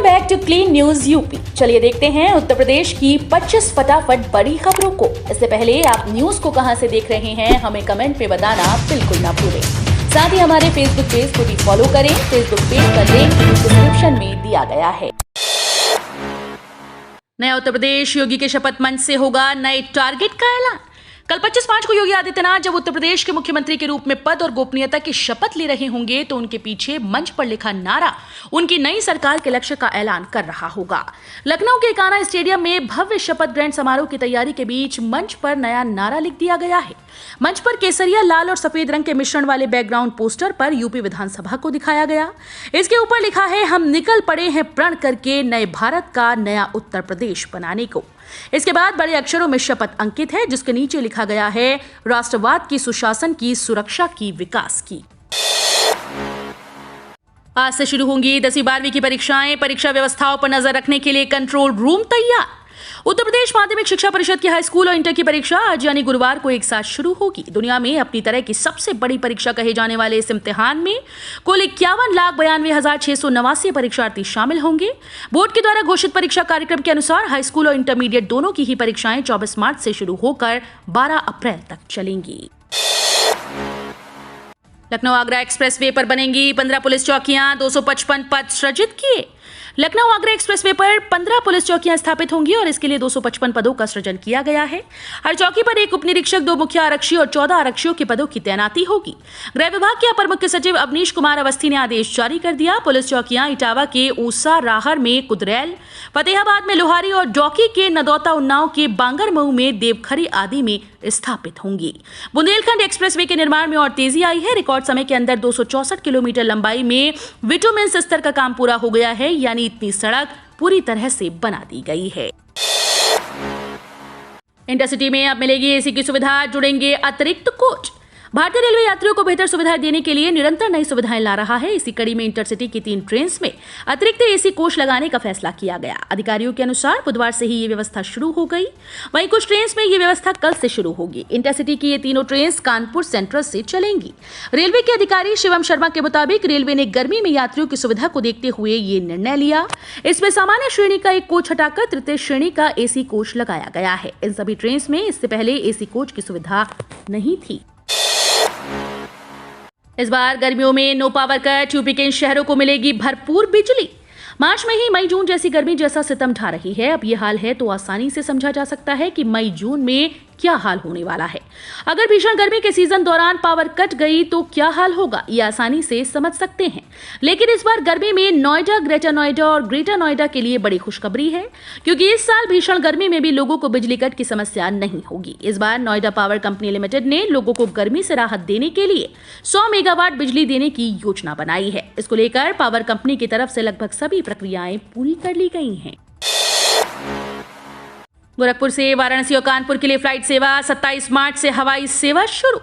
Back to clean news UP. चलिए देखते हैं उत्तर प्रदेश की 25 फटाफट बड़ी खबरों को। इससे पहले आप न्यूज को कहां से देख रहे हैं हमें कमेंट में बताना बिल्कुल ना भूलें। साथ ही हमारे फेसबुक पेज को भी फॉलो करें। फेसबुक पेज का लिंक डिस्क्रिप्शन में दिया गया है। नया उत्तर प्रदेश, योगी के शपथ मंच से होगा नए टारगेट का ऐलान। कल 25 मार्च को योगी आदित्यनाथ जब उत्तर प्रदेश के मुख्यमंत्री के रूप में पद और गोपनीयता की शपथ ले रहे होंगे तो उनके पीछे मंच पर लिखा नारा उनकी नई सरकार के लक्ष्य का ऐलान कर रहा होगा। लखनऊ के कान्हा स्टेडियम में भव्य शपथ ग्रहण समारोह की तैयारी के बीच मंच पर नया नारा लिख दिया गया है। मंच पर केसरिया, लाल और सफेद रंग के मिश्रण वाले बैकग्राउंड पोस्टर पर यूपी विधानसभा को दिखाया गया। इसके ऊपर लिखा है, हम निकल पड़े हैं प्रण करके नए भारत का नया उत्तर प्रदेश बनाने को। इसके बाद बड़े अक्षरों में शपथ अंकित है, जिसके नीचे लिखा गया है, राष्ट्रवाद की, सुशासन की, सुरक्षा की, विकास की। आज से शुरू होंगी 10वीं 12वीं की परीक्षाएं। परीक्षा व्यवस्थाओं पर नजर रखने के लिए कंट्रोल रूम तैयार। उत्तर प्रदेश माध्यमिक शिक्षा परिषद की हाई स्कूल और इंटर की परीक्षा आज यानी गुरुवार को एक साथ शुरू होगी। दुनिया में अपनी तरह की सबसे बड़ी परीक्षा कहे जाने वाले इस इम्तिहान में कुल 51,92,689 परीक्षार्थी शामिल होंगे। बोर्ड के द्वारा घोषित परीक्षा कार्यक्रम के अनुसार हाई स्कूल और इंटरमीडिएट दोनों की ही परीक्षाएं 24 मार्च से शुरू होकर 12 अप्रैल तक चलेंगी। लखनऊ आगरा एक्सप्रेसवे पर बनेंगी 15 पुलिस चौकियां, 255 पद सृजित किए। लखनऊ आगरा एक्सप्रेसवे पर 15 पुलिस चौकियां स्थापित होंगी और इसके लिए 255 पदों का सृजन किया गया है। हर चौकी पर एक उपनिरीक्षक, 2 मुख्य आरक्षी और 14 आरक्षियों के पदों की तैनाती होगी। गृह विभाग के अपर मुख्य सचिव अवनीश कुमार अवस्थी ने आदेश जारी कर दिया। पुलिस चौकियां इटावा के ऊसा राहर में कुदरैल, फतेहाबाद में लोहारी और डौकी के नदौता, उन्नाव के बांगरमऊ में देवखरी आदि में स्थापित होंगी। बुंदेलखंड एक्सप्रेसवे के निर्माण में और तेजी आई है। रिकॉर्ड समय के अंदर 264 किलोमीटर लंबाई में विटुमिन स्तर का काम पूरा हो गया है, यानी इतनी सड़क पूरी तरह से बना दी गई है। इंटरसिटी में अब मिलेगी एसी की सुविधा, जुड़ेंगे अतिरिक्त कोच। भारतीय रेलवे यात्रियों को बेहतर सुविधाएं देने के लिए निरंतर नई सुविधाएं ला रहा है। इसी कड़ी में इंटरसिटी की 3 ट्रेन में अतिरिक्त एसी कोच लगाने का फैसला किया गया। अधिकारियों के अनुसार बुधवार से ही ये व्यवस्था शुरू हो गई। वहीं कुछ ट्रेन में ये व्यवस्था कल से शुरू होगी। इंटरसिटी की ये तीनों ट्रेन कानपुर सेंट्रल से चलेंगी। रेलवे के अधिकारी शिवम शर्मा के मुताबिक रेलवे ने गर्मी में यात्रियों की सुविधा को देखते हुए ये निर्णय लिया। इसमें सामान्य श्रेणी का एक कोच हटाकर तृतीय श्रेणी का एसी कोच लगाया गया है। इन सभी ट्रेन में इससे पहले एसी कोच की सुविधा नहीं थी। इस बार गर्मियों में नो पावर कट, यूपी के इन शहरों को मिलेगी भरपूर बिजली। मार्च में ही मई जून जैसी गर्मी जैसा सितम ढा रही है। अब ये हाल है तो आसानी से समझा जा सकता है कि मई जून में क्या हाल होने वाला है। अगर भीषण गर्मी के सीजन दौरान पावर कट गई तो क्या हाल होगा, ये आसानी से समझ सकते हैं। लेकिन इस बार गर्मी में नोएडा, ग्रेटर नोएडा और ग्रेटर नोएडा के लिए बड़ी खुशखबरी है, क्योंकि इस साल भीषण गर्मी में भी लोगों को बिजली कट की समस्या नहीं होगी। इस बार नोएडा पावर कंपनी लिमिटेड ने लोगों को गर्मी से राहत देने के लिए 100 मेगावाट बिजली देने की योजना बनाई है। इसको लेकर पावर कंपनी की तरफ से लगभग सभी प्रक्रियाएं पूरी कर ली गई हैं। गोरखपुर से वाराणसी और कानपुर के लिए फ्लाइट सेवा, 27 मार्च से हवाई सेवा शुरू।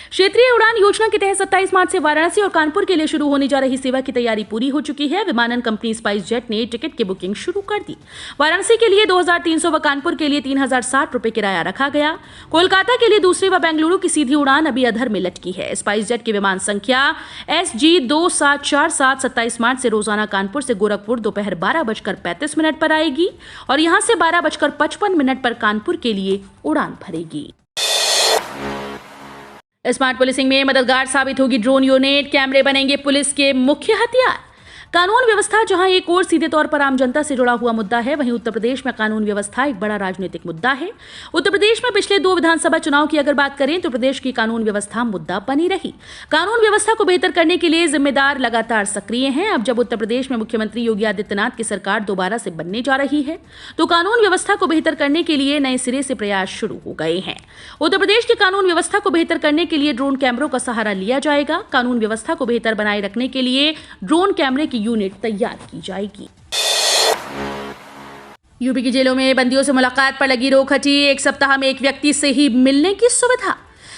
क्षेत्रीय उड़ान योजना के तहत 27 मार्च से वाराणसी और कानपुर के लिए शुरू होने जा रही सेवा की तैयारी पूरी हो चुकी है। विमानन कंपनी स्पाइस जेट ने टिकट की बुकिंग शुरू कर दी। वाराणसी के लिए 2300 व कानपुर के लिए 3060 रुपए किराया रखा गया। कोलकाता के लिए दूसरी व बेंगलुरु की सीधी उड़ान अभी अधर में लटकी है। स्पाइस जेट की विमान संख्या SG2747 27 मार्च से रोजाना कानपुर से गोरखपुर दोपहर 12:35 पर आएगी और यहां से 12:55 पर कानपुर के लिए उड़ान भरेगी। स्मार्ट पुलिसिंग में मददगार साबित होगी ड्रोन यूनिट। कैमरे बनेंगे पुलिस के मुख्य हथियार। कानून व्यवस्था जहां एक और सीधे तौर पर आम जनता से जुड़ा हुआ मुद्दा है, वहीं उत्तर प्रदेश में कानून व्यवस्था एक बड़ा राजनीतिक मुद्दा है। उत्तर प्रदेश में पिछले 2 विधानसभा चुनाव की अगर बात करें तो प्रदेश की कानून व्यवस्था मुद्दा बनी रही। कानून व्यवस्था को बेहतर करने के लिए जिम्मेदार लगातार सक्रिय हैं। अब जब उत्तर प्रदेश में मुख्यमंत्री योगी आदित्यनाथ की सरकार दोबारा से बनने जा रही है तो कानून व्यवस्था को बेहतर करने के लिए नए सिरे से प्रयास शुरू हो गए हैं। उत्तर प्रदेश की कानून व्यवस्था को बेहतर करने के लिए ड्रोन कैमरों का सहारा लिया जाएगा। कानून व्यवस्था को बेहतर बनाए रखने के लिए ड्रोन कैमरे की यूनिट तैयार की जाएगी। यूपी की जेलों में बंदियों से मुलाकात पर लगी रोक हटी। 1 सप्ताह में एक व्यक्ति से ही मिलने की सुविधा।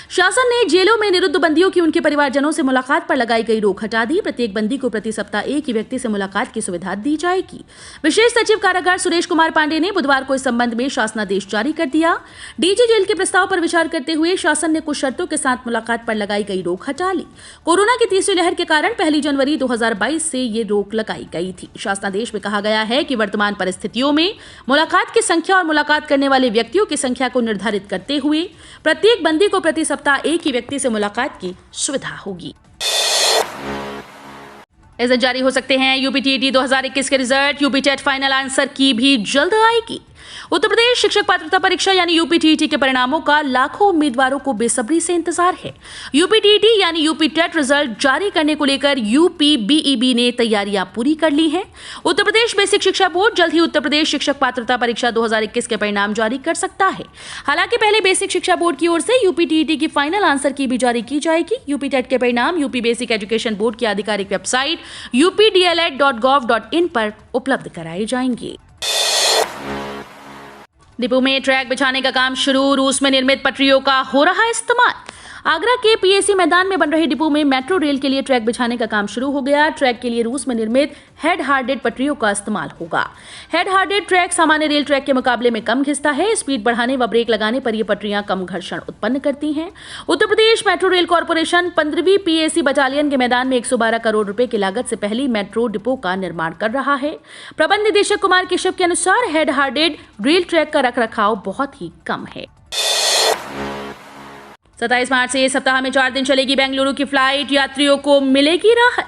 शासन ने जेलों में निरुद्ध बंदियों की उनके परिवारजनों से मुलाकात पर लगाई गई रोक हटा दी। प्रत्येक बंदी को प्रति सप्ताह एक ही व्यक्ति से मुलाकात की सुविधा दी जाएगी। विशेष सचिव कारागार सुरेश कुमार पांडे ने बुधवार को इस संबंध में शासनादेश जारी कर दिया। डीजी जेल के प्रस्ताव पर विचार करते हुए शासन ने कुछ शर्तों के साथ मुलाकात पर लगाई गई रोक हटा ली। कोरोना की तीसरी लहर के कारण 1 जनवरी 2022 से ये रोक लगाई गई थी। शासनादेश में कहा गया है कि वर्तमान परिस्थितियों में मुलाकात की संख्या और मुलाकात करने वाले व्यक्तियों की संख्या को निर्धारित करते हुए प्रत्येक बंदी को प्रति सप्ताह एक ही व्यक्ति से मुलाकात की सुविधा होगी। इस दिन जारी हो सकते हैं यूपीटीईटी 2021 के result. UP TET final answer key भी जल्द आएगी। उत्तर प्रदेश शिक्षक पात्रता परीक्षा यानी यूपीटीईटी के परिणामों का लाखों उम्मीदवारों को बेसब्री से इंतजार है। यूपीटीईटी यानी यूपी टेट रिजल्ट जारी करने को लेकर यूपीबीईबी ने तैयारियां पूरी कर ली हैं। उत्तर प्रदेश बेसिक शिक्षा बोर्ड जल्द ही उत्तर प्रदेश शिक्षक पात्रता परीक्षा 2021 के परिणाम जारी कर सकता है। हालांकि पहले बेसिक शिक्षा बोर्ड की ओर से यूपीटीईटी की फाइनल आंसर की भी जारी की जाएगी। यूपी टेट के परिणाम यूपी बेसिक एजुकेशन बोर्ड की आधिकारिक वेबसाइट updled.gov.in पर उपलब्ध कराए जाएंगे। डिपो में ट्रैक बिछाने का काम शुरू। रूस में निर्मित पटरियों का हो रहा इस्तेमाल। आगरा के पीएसी मैदान में बन रहे डिपो में मेट्रो रेल के लिए ट्रैक बिछाने का काम शुरू हो गया। ट्रैक के लिए रूस में निर्मित हेड हार्डेड पटरियों का इस्तेमाल होगा। हेड हार्डेड ट्रैक सामान्य रेल ट्रैक के मुकाबले में कम घिसता है। स्पीड बढ़ाने व ब्रेक लगाने पर ये पटरियां कम घर्षण उत्पन्न करती हैं। Uttar Pradesh metro rail corporation 15वीं पीएसी बटालियन के मैदान में 112 करोड़ रुपए की लागत से पहली मेट्रो डिपो का निर्माण कर रहा है। प्रबंध निदेशक कुमार केशव के अनुसार हेड हार्डेड रेल ट्रैक का रखरखाव बहुत ही कम है। 27 मार्च से सप्ताह में 4 दिन चलेगी बेंगलुरु की फ्लाइट। यात्रियों को मिलेगी राहत।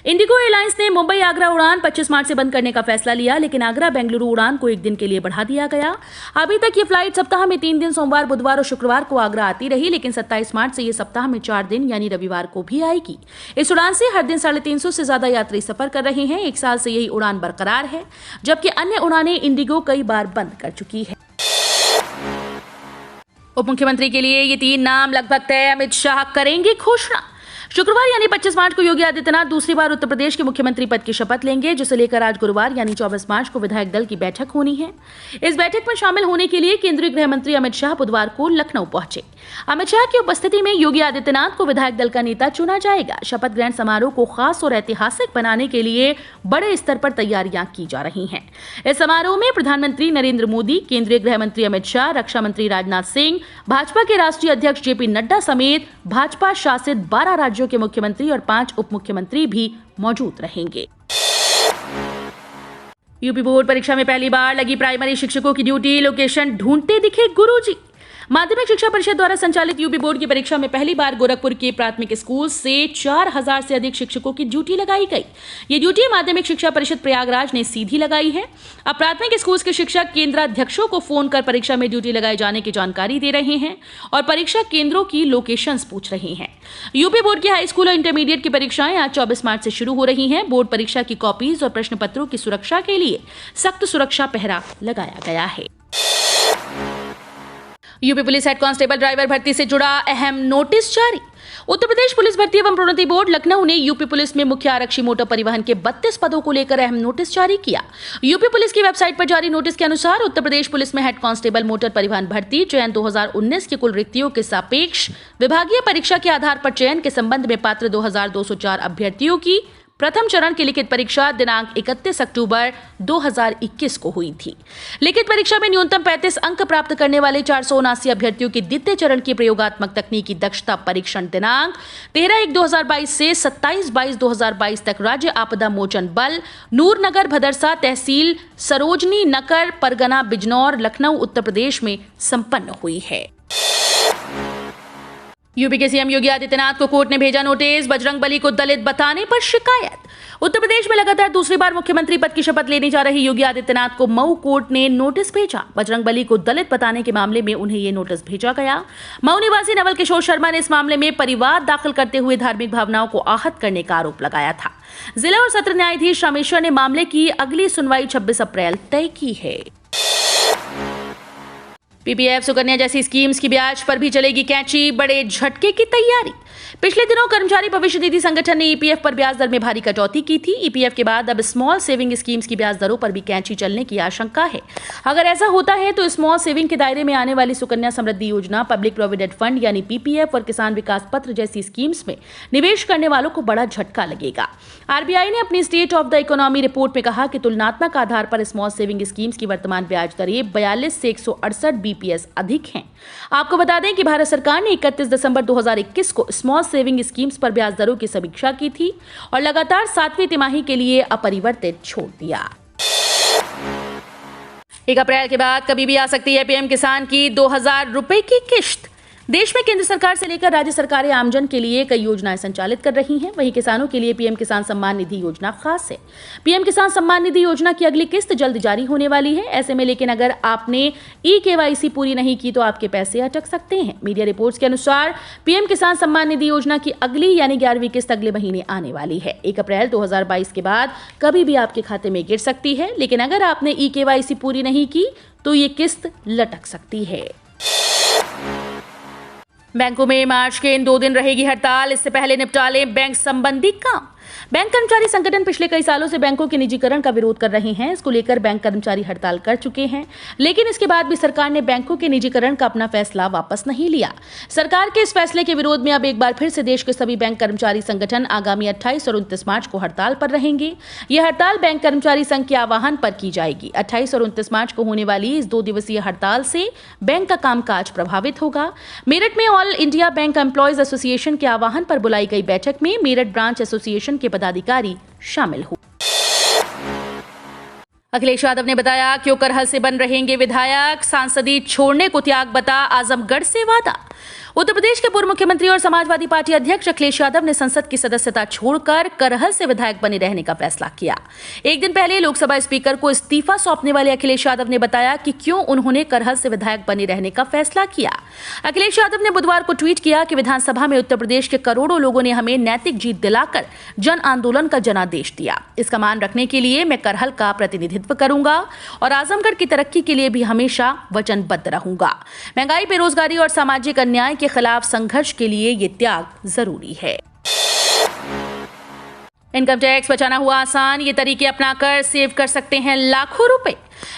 इंडिगो एयरलाइंस ने मुंबई आगरा उड़ान 25 मार्च से बंद करने का फैसला लिया, लेकिन आगरा बेंगलुरु उड़ान को 1 दिन के लिए बढ़ा दिया गया। अभी तक ये फ्लाइट सप्ताह में 3 दिन सोमवार, बुधवार और शुक्रवार को आगरा आती रही, लेकिन 27 मार्च से ये सप्ताह में 4 दिन यानी रविवार को भी आएगी। इस उड़ान से हर दिन 350 से ज्यादा यात्री सफर कर रहे हैं। 1 साल से यही उड़ान बरकरार है, जबकि अन्य उड़ानें इंडिगो कई बार बंद कर चुकी है। उप मुख्यमंत्री के लिए ये 3 नाम लगभग तय। अमित शाह करेंगे घोषणा। शुक्रवार यानी 25 मार्च को योगी आदित्यनाथ दूसरी बार उत्तर प्रदेश के मुख्यमंत्री पद की शपथ लेंगे, जिसे लेकर आज गुरुवार यानी 24 मार्च को विधायक दल की बैठक होनी है। इस बैठक में शामिल होने के लिए केंद्रीय गृह मंत्री अमित शाह बुधवार को लखनऊ पहुंचे। अमित शाह की उपस्थिति में योगी आदित्यनाथ को विधायक दल का नेता चुना जाएगा। शपथ ग्रहण समारोह को खास और ऐतिहासिक बनाने के लिए बड़े स्तर पर तैयारियां की जा रही हैं। इस समारोह में प्रधानमंत्री नरेंद्र मोदी, केंद्रीय गृह मंत्री अमित शाह, रक्षा मंत्री राजनाथ सिंह, भाजपा के राष्ट्रीय अध्यक्ष जेपी नड्डा समेत भाजपा शासित 12 राज्यों के मुख्यमंत्री और 5 उप मुख्यमंत्री भी मौजूद रहेंगे। यूपी बोर्ड परीक्षा में पहली बार लगी प्राइमरी शिक्षकों की ड्यूटी। लोकेशन ढूंढते दिखे गुरुजी। माध्यमिक शिक्षा परिषद द्वारा संचालित यूपी बोर्ड की परीक्षा में पहली बार गोरखपुर के प्राथमिक स्कूल से 4000 से अधिक शिक्षकों की ड्यूटी लगाई गई। ये ड्यूटी माध्यमिक शिक्षा परिषद प्रयागराज ने सीधी लगाई है। अब प्राथमिक स्कूल के शिक्षक केंद्राध्यक्षों को फोन कर परीक्षा में ड्यूटी लगाए जाने की जानकारी दे रहे हैं और परीक्षा केंद्रों की लोकेशंस पूछ रहे हैं। यूपी बोर्ड की हाई स्कूल और इंटरमीडिएट की परीक्षाएं आज 24 मार्च से शुरू हो रही हैं। बोर्ड परीक्षा की कॉपीज और प्रश्न पत्रों की सुरक्षा के लिए सख्त सुरक्षा पहरा लगाया गया है। UP police head constable driver भर्ती से जुड़ा अहम नोटिस जारी। उत्तर प्रदेश पुलिस भर्ती एवं प्रोन्नति बोर्ड लखनऊ ने यूपी पुलिस में मुख्य आरक्षी मोटर परिवहन के 32 पदों को लेकर अहम नोटिस जारी किया। यूपी पुलिस की वेबसाइट पर जारी नोटिस के अनुसार उत्तर प्रदेश पुलिस में हेड कांस्टेबल मोटर परिवहन भर्ती चयन 2019 की कुल रिक्तियों के सापेक्ष विभागीय परीक्षा के आधार पर चयन के संबंध में पात्र 2204 अभ्यर्थियों की प्रथम चरण की लिखित परीक्षा दिनांक 31 अक्टूबर 2021 को हुई थी। लिखित परीक्षा में न्यूनतम 35 अंक प्राप्त करने वाले 479 अभ्यर्थियों की द्वितीय चरण की प्रयोगात्मक तकनीकी दक्षता परीक्षण दिनांक 13/1/2022 से 27/22/2022 तक राज्य आपदा मोचन बल नूरनगर भदरसा तहसील सरोजनी नगर परगना बिजनौर लखनऊ उत्तर प्रदेश में संपन्न हुई है। यूपी के सीएम योगी आदित्यनाथ को कोर्ट ने भेजा नोटिस। बजरंगबली को दलित बताने पर शिकायत। उत्तर प्रदेश में लगातार दूसरी बार मुख्यमंत्री पद की शपथ लेने जा रहे योगी आदित्यनाथ को मऊ कोर्ट ने नोटिस भेजा। बजरंगबली को दलित बताने के मामले में उन्हें यह नोटिस भेजा गया। मऊ निवासी नवल किशोर शर्मा ने इस मामले में परिवाद दाखिल करते हुए धार्मिक भावनाओं को आहत करने का आरोप लगाया था। जिला और सत्र न्यायाधीश रामेश्वर ने मामले की अगली सुनवाई 26 अप्रैल तय की है। पीपीएफ, सुकन्या जैसी स्कीम्स की ब्याज पर भी चलेगी कैंची, बड़े झटके की तैयारी। पिछले दिनों कर्मचारी भविष्य निधि संगठन ने ईपीएफ पर ब्याज दर में भारी कटौती की थी। ईपीएफ के बाद अब स्मॉल सेविंग स्कीम्स की ब्याज दरों पर भी कैंची चलने की आशंका है। अगर ऐसा होता है तो स्मॉल सेविंग के दायरे में आने वाली सुकन्या समृद्धि योजना, पब्लिक प्रोविडेंट फंड यानी पीपीएफ और किसान विकास पत्र जैसी स्कीम्स में निवेश करने वालों को बड़ा झटका लगेगा। आरबीआई ने अपनी state of the economy report में कहा कि तुलनात्मक आधार पर स्मॉल सेविंग स्कीम्स की वर्तमान ब्याज दरें 42 से 168 बीपीएस अधिक हैं। आपको बता दें कि भारत सरकार ने 31 दिसंबर 2021 को स्मॉल सेविंग स्कीम्स पर ब्याज दरों की समीक्षा की थी और लगातार 7वीं तिमाही के लिए अपरिवर्तित छोड़ दिया। 1 अप्रैल के बाद कभी भी आ सकती है पीएम किसान की 2000 रुपए की किश्त। देश में केंद्र सरकार से लेकर राज्य सरकारें आमजन के लिए कई योजनाएं संचालित कर रही हैं। वहीं किसानों के लिए पीएम किसान सम्मान निधि योजना खास है। पीएम किसान सम्मान निधि योजना की अगली किस्त जल्द जारी होने वाली है। ऐसे में लेकिन अगर आपने ई-केवाईसी पूरी नहीं की तो आपके पैसे अटक सकते हैं। मीडिया रिपोर्ट्स के अनुसार पीएम किसान सम्मान निधि योजना की अगली यानी 11वीं किस्त अगले महीने आने वाली है। 1 अप्रैल 2022 के बाद कभी भी आपके खाते में गिर सकती है, लेकिन अगर आपने ई-केवाईसी पूरी नहीं की तो ये किस्त लटक सकती है। बैंकों में मार्च के इन 2 दिन रहेगी हड़ताल। इससे पहले निपटा लें बैंक संबंधी काम। बैंक कर्मचारी संगठन पिछले कई सालों से बैंकों के निजीकरण का विरोध कर रहे हैं। इसको लेकर बैंक कर्मचारी हड़ताल कर चुके हैं, लेकिन इसके बाद भी सरकार ने बैंकों के निजीकरण का अपना फैसला वापस नहीं लिया। सरकार के इस फैसले के विरोध में अब एक बार फिर से देश के सभी बैंक कर्मचारी संगठन आगामी 28 और 29 मार्च को हड़ताल पर रहेंगे। यह हड़ताल बैंक कर्मचारी संघ के आह्वान पर की जाएगी। 28 और 29 मार्च को होने वाली इस 2 दिवसीय हड़ताल से बैंक का कामकाज प्रभावित होगा। मेरठ में all India bank employees association के आह्वान पर बुलाई गई बैठक में मेरठ ब्रांच एसोसिएशन के पदाधिकारी शामिल हुए। अखिलेश यादव ने बताया कि वो करहल से बन रहेंगे विधायक। सांसदी छोड़ने को त्याग बता आजमगढ़ से वादा। उत्तर प्रदेश के पूर्व मुख्यमंत्री और समाजवादी पार्टी अध्यक्ष अखिलेश यादव ने संसद की सदस्यता छोड़कर करहल से विधायक बने रहने का फैसला किया। एक दिन पहले लोकसभा स्पीकर को इस्तीफा सौंपने वाले अखिलेश यादव ने बताया कि क्यों उन्होंने करहल से विधायक बने रहने का फैसला किया। अखिलेश यादव ने बुधवार को ट्वीट किया कि विधानसभा में उत्तर प्रदेश के करोड़ों लोगों ने हमें नैतिक जीत दिलाकर जन आंदोलन का जनादेश दिया। इसका मान रखने के लिए मैं करहल का प्रतिनिधित्व करूंगा और आजमगढ़ की तरक्की के लिए भी हमेशा वचनबद्ध रहूंगा। महंगाई, बेरोजगारी और सामाजिक अन्याय के खिलाफ संघर्ष के लिए ये त्याग जरूरी है। इनकम टैक्स बचाना हुआ आसान। ये तरीके अपनाकर सेव कर सकते हैं लाखों रुपए।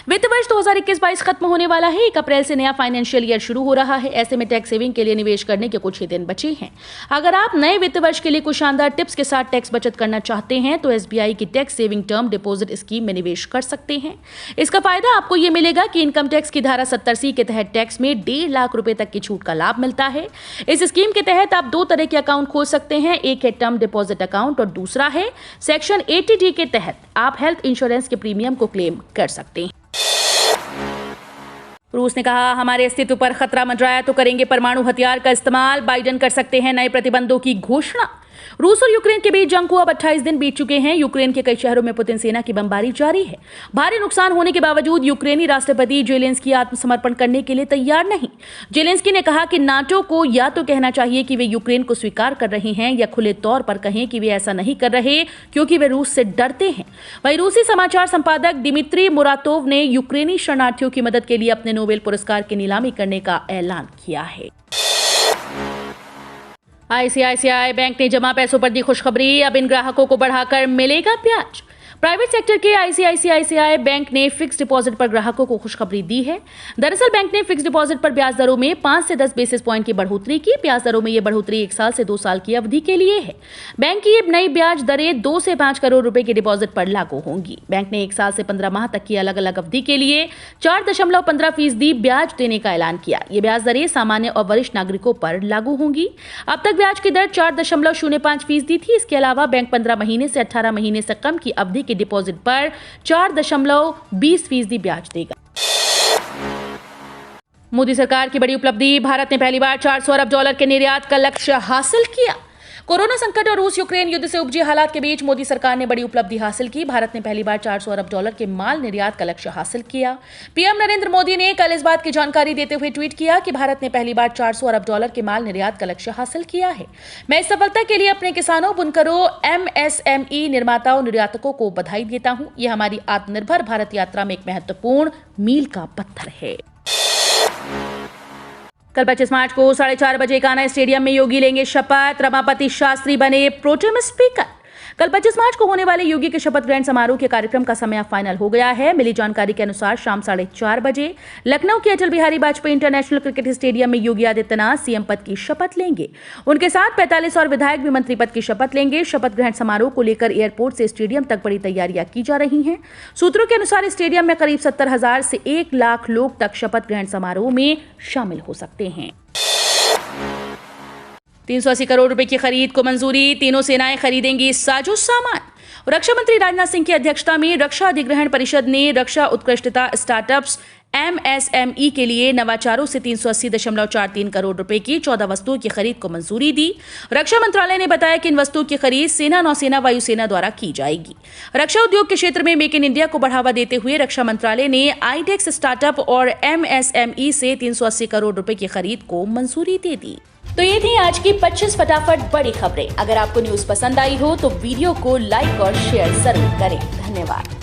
वित्त वर्ष 2021-22 खत्म होने वाला है। 1 अप्रैल से नया फाइनेंशियल ईयर शुरू हो रहा है। ऐसे में टैक्स सेविंग के लिए निवेश करने के कुछ ही दिन बचे हैं। अगर आप नए वित्त वर्ष के लिए कुछ शानदार टिप्स के साथ टैक्स बचत करना चाहते हैं तो एसबीआई की tax saving term deposit scheme में निवेश कर सकते हैं। इसका फायदा आपको ये मिलेगा कि इनकम टैक्स की धारा 70C के तहत टैक्स में 1.5 लाख रुपए तक की छूट का लाभ मिलता है। इस स्कीम के तहत आप 2 तरह के अकाउंट खोल सकते हैं। एक है टर्म डिपॉजिट अकाउंट और दूसरा है सेक्शन 80D के तहत आप हेल्थ इंश्योरेंस के प्रीमियम को क्लेम कर सकते हैं। रूस ने कहा हमारे अस्तित्व पर खतरा मंडराया तो करेंगे परमाणु हथियार का इस्तेमाल। बाइडेन कर सकते हैं नए प्रतिबंधों की घोषणा। रूस और यूक्रेन के बीच जंग को अब 28 दिन बीत चुके हैं। यूक्रेन के कई शहरों में पुतिन सेना की बमबारी जारी है। भारी नुकसान होने के बावजूद यूक्रेनी राष्ट्रपति जेलेंस्की आत्मसमर्पण करने के लिए तैयार नहीं। जेलेंस्की ने कहा कि नाटो को या तो कहना चाहिए कि वे यूक्रेन को स्वीकार कर रहे हैं या खुले तौर पर कहें कि वे ऐसा नहीं कर रहे क्योंकि वे रूस से डरते हैं। वहीं रूसी समाचार संपादक दिमित्री मुरातोव ने यूक्रेनी शरणार्थियों की मदद के लिए अपने नोबेल पुरस्कार की नीलामी करने का ऐलान किया है। आईसीआईसीआई बैंक ने जमा पैसों पर दी खुशखबरी। अब इन ग्राहकों को बढ़ाकर मिलेगा ब्याज। प्राइवेट सेक्टर के आईसीआईसीआई बैंक ने फिक्स डिपॉजिट पर ग्राहकों को खुशखबरी दी है। दरअसल बैंक ने फिक्स डिपॉजिट पर ब्याज दरों में 5 से 10 बेसिस पॉइंट की बढ़ोतरी की। ब्याज दरों में यह बढ़ोतरी 1 साल से 2 साल की अवधि के लिए है। बैंक की नई ब्याज दरें 2 से 5 करोड़ रुपए की डिपॉजिट पर लागू होंगी। बैंक ने 1 साल से 15 माह तक की अलग अलग अवधि के लिए 4.15% ब्याज देने का ऐलान किया। ये ब्याज दरें सामान्य और वरिष्ठ नागरिकों पर लागू होंगी। अब तक ब्याज की दर 4.05% थी। इसके अलावा बैंक 15 महीने से 18 महीने से कम की अवधि के डिपॉजिट पर 4.20% ब्याज देगा। मोदी सरकार की बड़ी उपलब्धि। भारत ने पहली बार $400 अरब के निर्यात का लक्ष्य हासिल किया। कोरोना संकट और रूस यूक्रेन युद्ध से उपजे हालात के बीच मोदी सरकार ने बड़ी उपलब्धि हासिल की। भारत ने पहली बार $400 अरब के माल निर्यात का लक्ष्य हासिल किया। पीएम नरेंद्र मोदी ने कल इस बात की जानकारी देते हुए ट्वीट किया कि भारत ने पहली बार $400 अरब के माल निर्यात का लक्ष्य हासिल किया है। मैं इस सफलता के लिए अपने किसानों, बुनकरों, एमएसएमई निर्माताओं, निर्यातकों को बधाई देता हूं। यह हमारी आत्मनिर्भर भारत यात्रा में एक महत्वपूर्ण मील का पत्थर है। कल 25 मार्च को 4:30 बजे कान्हा स्टेडियम में योगी लेंगे शपथ। रमापति शास्त्री बने प्रोटेम स्पीकर। कल 25 मार्च को होने वाले योगी के शपथ ग्रहण समारोह के कार्यक्रम का समय फाइनल हो गया है। मिली जानकारी के अनुसार शाम 4:30 बजे लखनऊ के Atal Bihari Vajpayee international cricket stadium में योगी आदित्यनाथ सीएम पद की शपथ लेंगे। उनके साथ 45 और विधायक भी मंत्री पद की शपथ लेंगे। शपथ ग्रहण समारोह को लेकर एयरपोर्ट से स्टेडियम तक बड़ी तैयारियां की जा रही हैं। सूत्रों के अनुसार स्टेडियम में करीब 70,000 से 1 लाख लोग तक शपथ ग्रहण समारोह में शामिल हो सकते हैं। 380 करोड़ रुपए की खरीद को मंजूरी। तीनों सेनाएं खरीदेंगी साजो सामान। रक्षा मंत्री राजनाथ सिंह की अध्यक्षता में रक्षा अधिग्रहण परिषद ने रक्षा उत्कृष्टता स्टार्टअप्स MSME के लिए नवाचारों से 380.43 करोड़ रुपए की 14 वस्तुओं की खरीद को मंजूरी दी। रक्षा मंत्रालय ने बताया कि इन वस्तुओं की खरीद सेना, नौसेना, वायुसेना द्वारा की जाएगी। रक्षा उद्योग के क्षेत्र में मेक इन इंडिया को बढ़ावा देते हुए रक्षा मंत्रालय ने आईडेक्स स्टार्टअप और MSME से 380 करोड़ रुपए की खरीद को मंजूरी दे दी। तो ये थी आज की 25 फटाफट बड़ी खबरें। अगर आपको न्यूज पसंद आई हो तो वीडियो को लाइक और शेयर जरूर करें। धन्यवाद।